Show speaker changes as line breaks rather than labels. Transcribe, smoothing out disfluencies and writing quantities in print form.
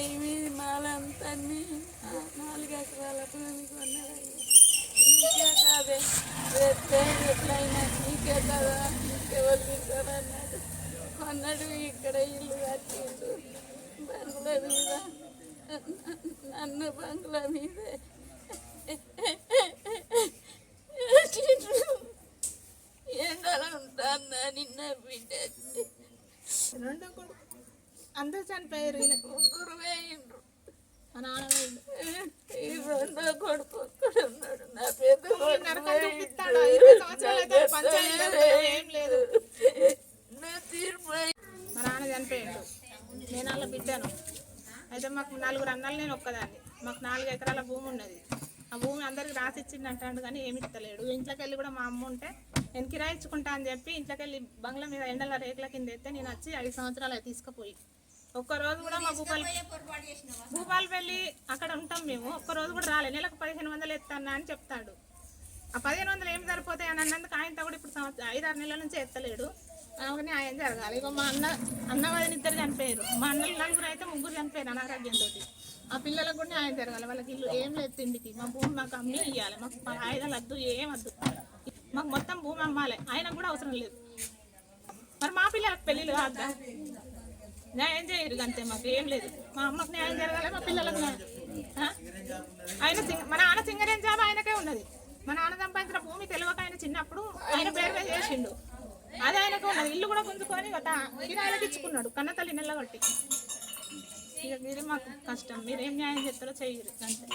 ఏమి మాలంతా 4 ఎకరాల భూమి కొన్నాడు. నీకే కాదే ఎట్లయినా నీకే కదా, నీకెవరు తింటారన్నాడు. కొన్నాడు, ఇక్కడ ఇల్లు కట్టిండు బంగ్లా మీద, నన్ను బంగ్లా మీదే ఎండలో ఉంటాను. నిన్న బిడ్డ
రెండో కొడుకు అందరు చనిపోయారు.
ముగ్గురు వేయిండ్రు.
మా నాన్న
ఈ రెండో కొడుకు ఒక్కడ ఉన్నాడు. నా పెద్ద
నరకం చూపిస్తాడు. 20 సంవత్సరాలు అయితే పంచాయతీ ఏం లేదు. మా నాన్న చనిపోయాడు. నేను వాళ్ళ బిడ్డను. అయితే మాకు 4 అన్నలు, నేను ఒక్కదాన్ని. మాకు 4 ఎకరాల భూమి ఉన్నది. ఆ భూమి అందరికి రాసి ఇచ్చింది అంటాడు కానీ ఏమి ఇస్తలేడు. ఇంట్లోకి వెళ్ళి కూడా మా అమ్మ ఉంటే నేను కిరాయించుకుంటా అని చెప్పి ఇంట్లోకి వెళ్ళి బంగ్లా మీద ఎండల రేకుల కింద ఎత్తే నేను వచ్చి 5 సంవత్సరాలు తీసుకుపోయి ఒక్కరోజు కూడా మా భూపాలపల్లి అక్కడ ఉంటాం మేము. ఒక్కరోజు కూడా రాలే. నెలకు 1500 ఎత్తాను అని చెప్తాడు. ఆ 1500 ఏం సరిపోతాయి అని అన్నందుకు ఆయనతో కూడా ఇప్పుడు 5-6 నెలల నుంచి ఎత్తలేడు. కానీ ఆయన జరగాలి. ఇక మా అన్న వాళ్ళని 2 చనిపోయారు. మా అన్నలు 4 అయితే 3 చనిపోయారు అనారోగ్యంతో. ఆ పిల్లలకు కూడా ఆయన జరగాలి. వాళ్ళకి ఇల్లు ఏం లేదు, తిండికి మా భూమి మాకు అమ్మి ఇవ్వాలి. మాకు ఆయుధాలు వద్దు, ఏం వద్దు, మాకు మొత్తం భూమి అమ్మాలి. ఆయనకు కూడా అవసరం లేదు. మరి మా పిల్లలకు పెళ్ళిళ్ళు కాద్దా? న్యాయం చేయరు అంతే. మాకు ఏం లేదు. మా అమ్మకు న్యాయం జరగాలి, మా పిల్లలకు న్యాయం. ఆయన మా నాన్న సింగరేం జాబ్ ఆయనకే ఉన్నది. మా నాన్న సంపాదించిన భూమి తెలియక ఆయన చిన్నప్పుడు ఆయన పేరు మీద చేసిండు. అది ఆయనకు ఉన్నది. ఇల్లు కూడా గుంజుకొని కిరాయిలకు ఇచ్చుకున్నాడు కన్నతల్లి నెల్లగొట్టి. ఇక మీరు మాకు కష్టం. మీరు ఏం న్యాయం చేస్తారో చెయ్యరు అంతే.